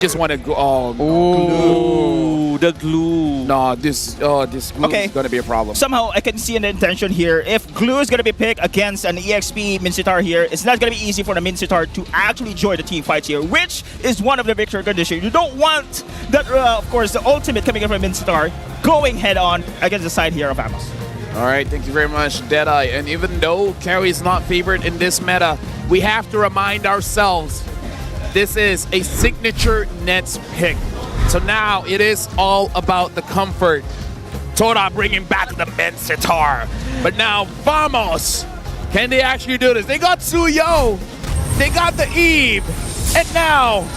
Just want to go. Oh, Ooh, the glue. no, this glue Okay. is gonna be a problem. Somehow I can see an intention here. If glue is gonna be picked against an EXP Minsitar here, it's not gonna be easy for the Minsitar to actually join the team fights here, which is one of the victory conditions. You don't want that, of course, the ultimate coming in from Minsitar going head on against the side here of Amos. All right, thank you very much, Deadeye. And even though Carry is not favored in this meta, we have to remind ourselves this is a signature Nets pick. So now it is all about the comfort. Todak bringing back the Minsitar. But now, Vamos, can they actually do this? They got Suyo, they got the Eve, and now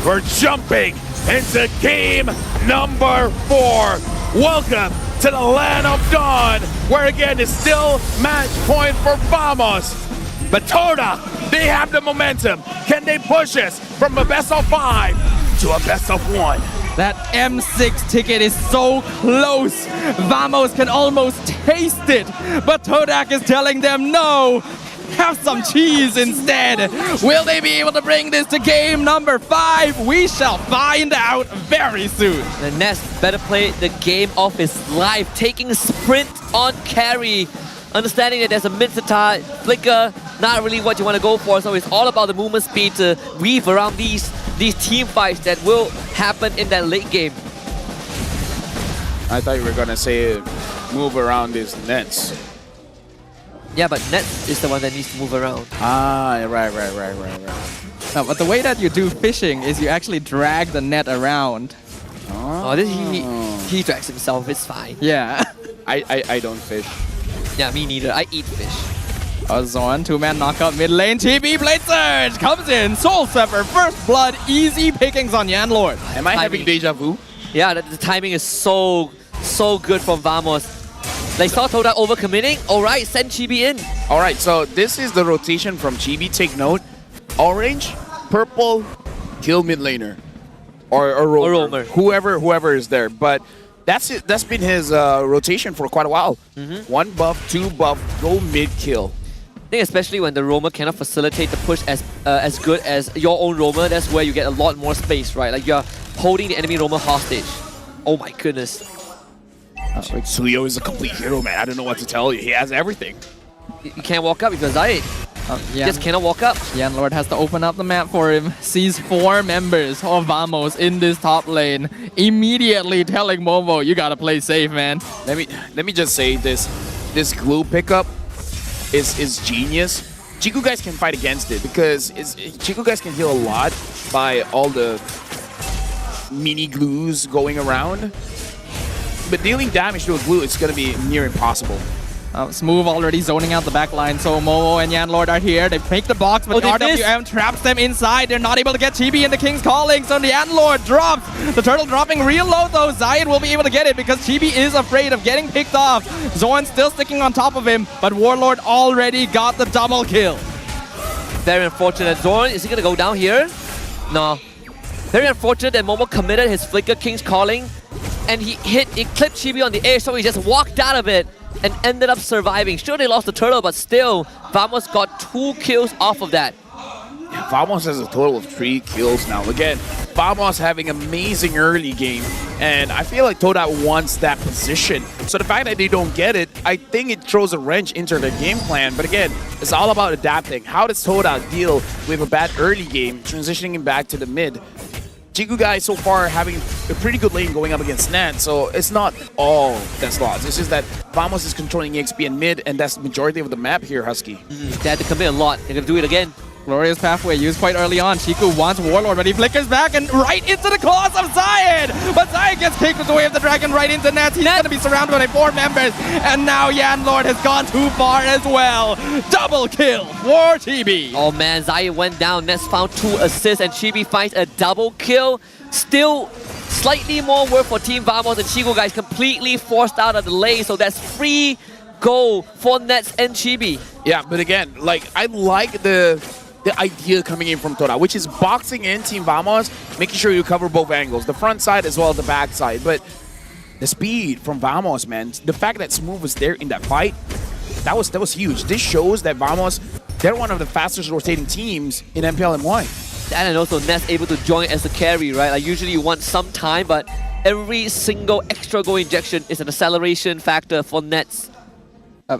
we're jumping into game number 4. Welcome to the land of dawn, where again it's still match point for Vamos. But Todak, they have the momentum. Can they push us from a best of 5 to a best of 1? That M6 ticket is so close. Vamos can almost taste it. But Todak is telling them no. Have some cheese instead. Will they be able to bring this to game number 5? We shall find out very soon. The Nets better play the game of his life, taking a sprint on Carry. Understanding that there's a Minsitar flicker, not really what you want to go for, so it's all about the movement speed to weave around these team fights that will happen in that late game. I thought you were gonna say move around these Nets. Yeah, but Nets is the one that needs to move around. Ah, right. No, but the way that you do fishing is you actually drag the net around. Oh, this he drags himself, it's fine. Yeah. I don't fish. Yeah, me neither. I eat fish. Zorn, 2-man knockout mid lane. TB Blade Surge comes in. Soul Sever, first blood, easy pickings on Yan Lord. Am I having deja vu? Yeah, the timing is so good from Vamos. They saw Todak overcommitting. Alright, send Chibi in. All right, so this is the rotation from Chibi. Take note. Orange, purple, kill mid laner. Or roamer. Whoever is there. But that's it. That's been his rotation for quite a while. 1 buff, 2 buff, go mid kill. I think especially when the roamer cannot facilitate the push as good as your own roamer, that's where you get a lot more space, right? Like you're holding the enemy roamer hostage. Oh my goodness. Suyo is a complete hero, man. I don't know what to tell you. He has everything. You can't walk up because I just cannot walk up. Yan Lord has to open up the map for him. Sees 4 members of Vamos in this top lane. Immediately telling Momo, you gotta play safe, man. Let me just say this glue pickup is genius. Chiku guys can fight against it because Chiku guys can heal a lot by all the mini glues going around. But dealing damage to a glue is going to be near impossible. Smooth already zoning out the back line, so Momo and Yan Lord are here. They make the box, but RWM traps them inside. They're not able to get Chibi in the King's Calling, so the Yan Lord drops. The turtle dropping real low though. Zayed will be able to get it because Chibi is afraid of getting picked off. Zorn still sticking on top of him, but Warlord already got the double kill. Very unfortunate. Zorn, is he gonna go down here? No. Very unfortunate that Momo committed his Flicker King's Calling, and he clipped Chibi on the air, so he just walked out of it and ended up surviving. Sure, they lost the turtle, but still, Vamos got 2 kills off of that. Yeah, Vamos has a total of 3 kills now. Again, Vamos having amazing early game, and I feel like Todak wants that position. So the fact that they don't get it, I think it throws a wrench into their game plan. But again, it's all about adapting. How does Todak deal with a bad early game, transitioning him back to the mid? Chiku guys so far having a pretty good lane going up against Nat, so it's not all that's lost. It's just that Vamos is controlling EXP and mid, and that's the majority of the map here, Husky. They had to commit a lot. They're gonna do it again. Glorious pathway used quite early on. Chiku wants Warlord, but he flickers back and right into the claws of Zayed! But Zayed gets kicked with the way of the dragon right into Nats. He's going to be surrounded by 4 members. And now Yan Lord has gone too far as well. Double kill for Chibi. Oh man, Zayed went down. Nets found 2 assists and Chibi finds a double kill. Still slightly more work for Team Vamos, and Chico guys completely forced out of the lane. So that's free goal for Nets and Chibi. Yeah, but again, like I like the idea coming in from Todak, which is boxing in Team Vamos, making sure you cover both angles, the front side as well as the back side. But the speed from Vamos, man, the fact that Smooth was there in that fight, that was huge. This shows that Vamos, they're one of the fastest rotating teams in MPL MY. And also Ness able to join as a carry, right? Like usually you want some time, but every single extra goal injection is an acceleration factor for Nets.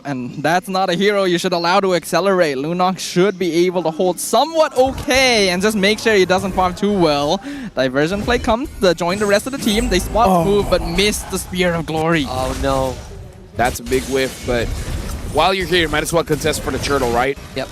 And that's not a hero you should allow to accelerate. Lunok should be able to hold somewhat okay and just make sure he doesn't farm too well. Diversion play comes to join the rest of the team. They spot move but miss the Spear of Glory. Oh no. That's a big whiff, but while you're here, you might as well contest for the turtle, right? Yep.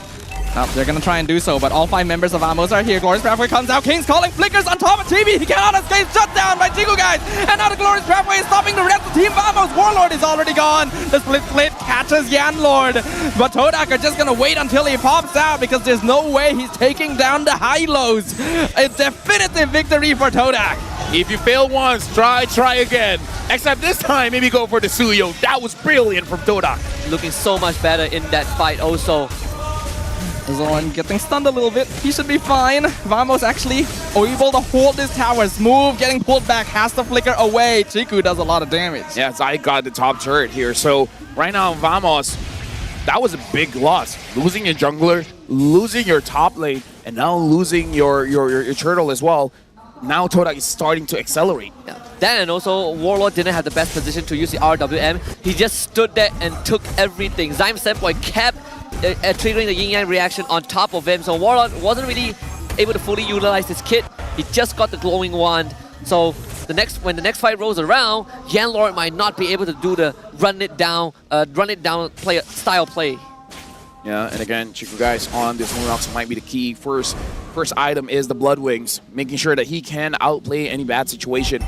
They're gonna try and do so, but all 5 members of Amos are here. Glorious Pathway comes out. King's calling, flickers on top of TV. He cannot escape, shut down by Chiku guys. And now the Glorious Pathway is stopping the rest of Team Amos. Warlord is already gone. The split catches Yanlord. But Todak are just gonna wait until he pops out because there's no way he's taking down the high-lows. A definitive victory for Todak. If you fail once, try again. Except this time, maybe go for the Suyo. That was brilliant from Todak. Looking so much better in that fight also. Zorn getting stunned a little bit. He should be fine. Vamos actually able to hold this tower. Smooth getting pulled back. Has to flicker away. Chiku does a lot of damage. Yeah, Zai got the top turret here. So right now, Vamos, that was a big loss. Losing your jungler, losing your top lane, and now losing your turtle as well. Now Todak is starting to accelerate. Yeah. That and also Warlord didn't have the best position to use the RWM. He just stood there and took everything. Zyme Sandboy kept triggering the yin-yang reaction on top of him. So Warlord wasn't really able to fully utilize his kit. He just got the glowing wand. So when the next fight rolls around, Yanlord might not be able to do the run it down style play. Yeah, and again, Chiku guys on this Lunox might be the key. First item is the Blood Wings, making sure that he can outplay any bad situation.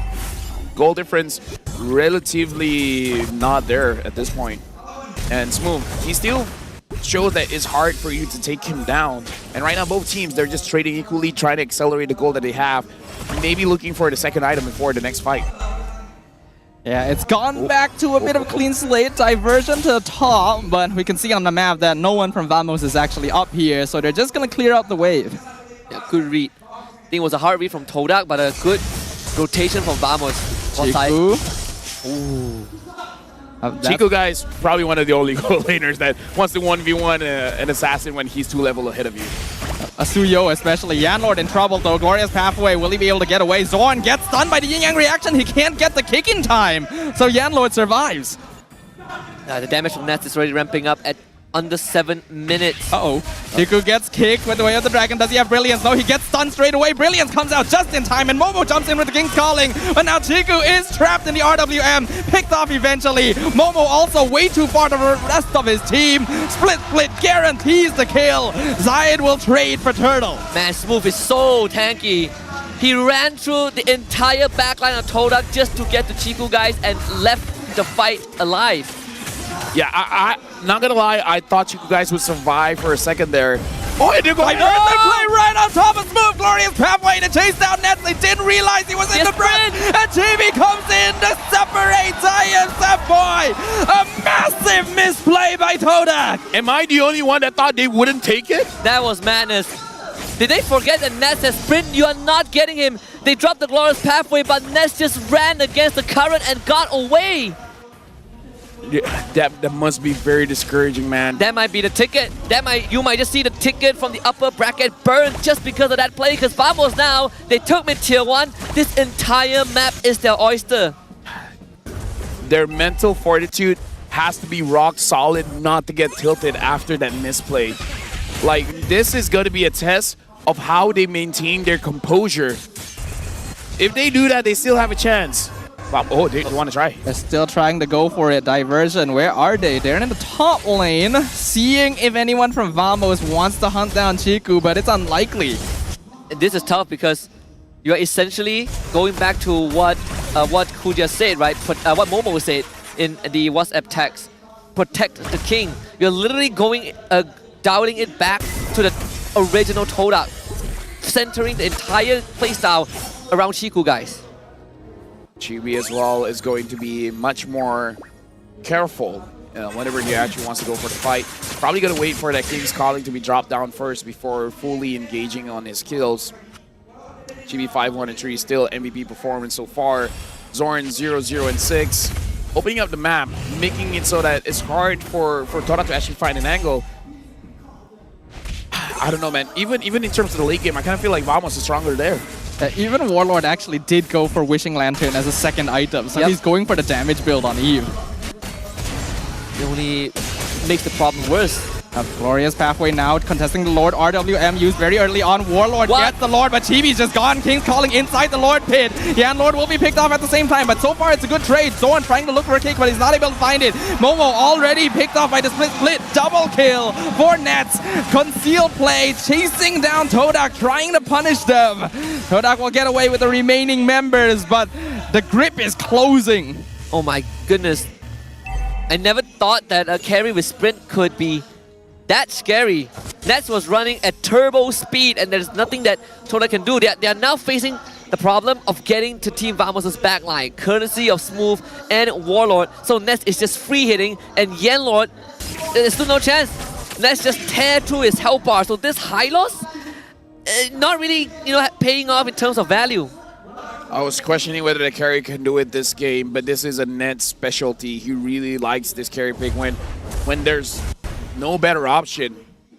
Goal difference relatively not there at this point. And Smooth, he still shows that it's hard for you to take him down. And right now, both teams, they're just trading equally, trying to accelerate the goal that they have. Maybe looking for the second item before the next fight. Yeah, it's gone back to a bit of a clean slate. Diversion to the top, but we can see on the map that no one from Vamos is actually up here, so they're just going to clear out the wave. Yeah, good read. I think it was a hard read from Todak, but a good rotation from Vamos. Chiku. Ooh. Chiku guys, probably one of the only goal laners that wants to 1v1 an assassin when he's 2 levels ahead of you. Asuyo especially. Yanlord in trouble though. Glorious Pathway, will he be able to get away? Zorn gets stunned by the yin-yang reaction. He can't get the kick in time. So Yanlord survives. The damage from Nets is already ramping up at under 7 minutes. Uh-oh. Chiku gets kicked with the Way of the Dragon. Does he have Brilliance? No, he gets stunned straight away. Brilliance comes out just in time, and Momo jumps in with the King's Calling. But now Chiku is trapped in the RWM. Picked off eventually. Momo also way too far to the rest of his team. Split guarantees the kill. Zayed will trade for Turtle. Man, Smooth is so tanky. He ran through the entire backline of Todak just to get the Chiku guys and left the fight alive. Yeah, I not gonna lie, I thought you guys would survive for a second there. Oh, they go! They play right on top of Smooth. Glorious Pathway to chase down Nets. They didn't realize he was in the front. And TV comes in to separate Zion Boy. A massive misplay by Todak. Am I the only one that thought they wouldn't take it? That was madness. Did they forget that Ness has sprint? You are not getting him. They dropped the Glorious Pathway, but Ness just ran against the current and got away. Yeah, that must be very discouraging, man. That might be the ticket. You might just see the ticket from the upper bracket burn just because of that play. Because Vamos now, they took mid tier 1. This entire map is their oyster. Their mental fortitude has to be rock solid not to get tilted after that misplay. Like, this is going to be a test of how they maintain their composure. If they do that, they still have a chance. Oh, they want to try. They're still trying to go for it. Diversion, where are they? They're in the top lane, seeing if anyone from Vamos wants to hunt down Chiku, but it's unlikely. This is tough because you're essentially going back to what Kuja said, right? What Momo said in the WhatsApp text. Protect the king. You're literally going, dialing it back to the original Todak, centering the entire playstyle around Chiku, guys. Chibi as well is going to be much more careful whenever he actually wants to go for the fight. Probably going to wait for that King's Calling to be dropped down first before fully engaging on his kills. Chibi 5-1-3, still MVP performance so far. Zorn 0-0-6. Opening up the map, making it so that it's hard for Todak to actually find an angle. I don't know, man. Even in terms of the late game, I kind of feel like Vamos is stronger there. Even Warlord actually did go for Wishing Lantern as a second item, so he's going for the damage build on Eve. It only makes the problem worse. A glorious pathway now, contesting the Lord. RWM used very early on. Warlord gets the Lord, but Chibi's just gone. King's calling inside the Lord pit. Yan Lord will be picked off at the same time, but so far it's a good trade. Zorn trying to look for a kick, but he's not able to find it. Momo already picked off by the split. Double kill for Nets. Concealed play, chasing down Todak, trying to punish them. Todak will get away with the remaining members, but the grip is closing. Oh my goodness. I never thought that a carry with sprint could be that scary. Nets was running at turbo speed, and there's nothing that Todak can do. They are now facing the problem of getting to Team Vamos' backline, courtesy of Smooth and Warlord. So Nets is just free hitting, and Yenlord, there's still no chance. Nets just tear through his health bar. So this high loss, not really, paying off in terms of value. I was questioning whether the carry can do it this game, but this is a Nets specialty. He really likes this carry pick when there's no better option.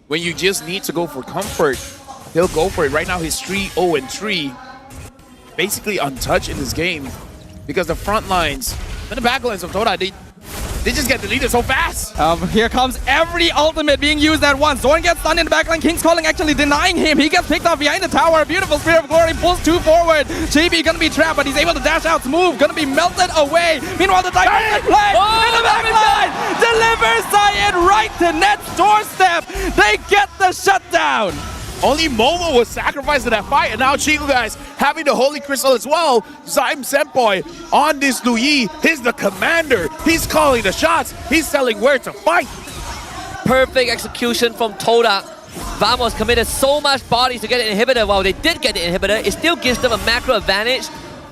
When you just need to go for comfort, he'll go for it. Right now, he's 3-0-3, basically untouched in this game because the front lines and the back lines of Todak, they just get deleted so fast. Here comes every ultimate being used at once. Zorn gets stunned in the backline. King's calling actually denying him. He gets picked off behind the tower. Beautiful Spear of Glory pulls 2 forward. Chibi gonna be trapped, but he's able to dash out. Smooth gonna be melted away. Meanwhile, the Titan play in the backline delivers Syed right to Net's doorstep. They get the shutdown. Only Momo was sacrificed in that fight, and now Chico, guys, having the Holy Crystal as well. Zaim Senpai on this Lui, he's the commander. He's calling the shots. He's telling where to fight. Perfect execution from Todak. Vamos committed so much bodies to get an inhibitor. While they did get the inhibitor, it still gives them a macro advantage,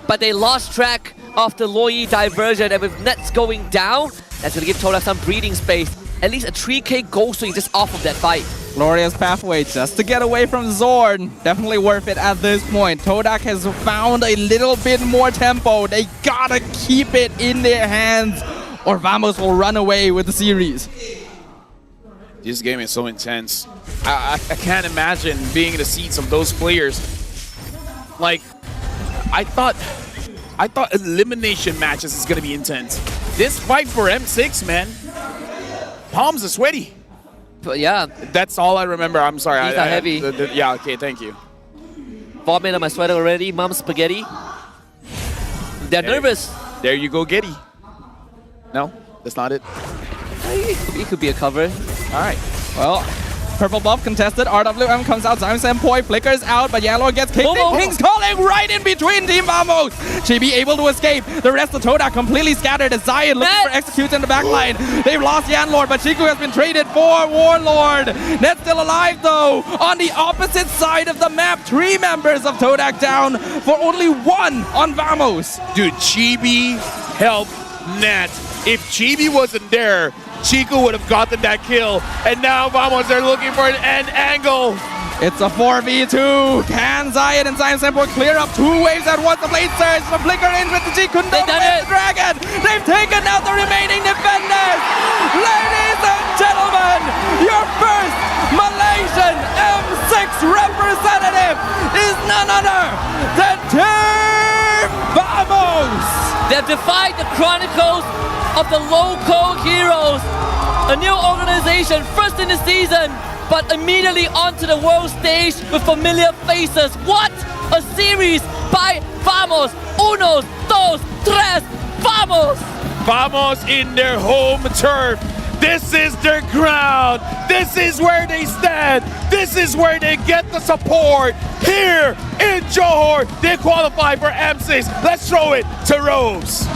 but they lost track of the Loi diversion, and with Nets going down, that's going to give Todak some breathing space. At least a 3k goal swing just off of that fight. Glorious pathway just to get away from Zorn. Definitely worth it at this point. Todak has found a little bit more tempo. They gotta keep it in their hands or Vamos will run away with the series. This game is so intense. I can't imagine being in the seats of those players. Like, I thought elimination matches is gonna be intense. This fight for M6, man, palms are sweaty. But yeah. That's all I remember. I'm sorry. These are heavy. Yeah, okay, thank you. Vomit on my sweater already. Mom's spaghetti. They're nervous. There you go, Getty. No, that's not it. It could be a cover. All right. Well, purple buff contested. RWM comes out. Zaim Senpai flickers out, but Yellow gets kicked in. King's calling right in between Team Vamos. Chibi able to escape. The rest of Todak completely scattered as Zion looking for executes in the backline. They've lost Yanlord, but Chiku has been traded for Warlord. Net's still alive though. On the opposite side of the map, 3 members of Todak down for only 1 on Vamos. Dude, Chibi helped Net. If Chibi wasn't there, Chico would have gotten that kill, and now Vamos are looking for an end angle. It's a 4v2. Can Zion and Zaim Senpai clear up 2 waves at once? The blade surge, the flicker in with the G couldn't the dragon. They've taken out the remaining defenders. Ladies and gentlemen, your first Malaysian M6 representative is none other than Team Vamos. They've defied the chronicles of the local heroes. A new organization, first in the season, but immediately onto the world stage with familiar faces. What a series by Vamos! Unos, dos, tres, Vamos! Vamos in their home turf. This is their ground. This is where they stand. This is where they get the support. Here in Johor, they qualify for M6. Let's throw it to Rose.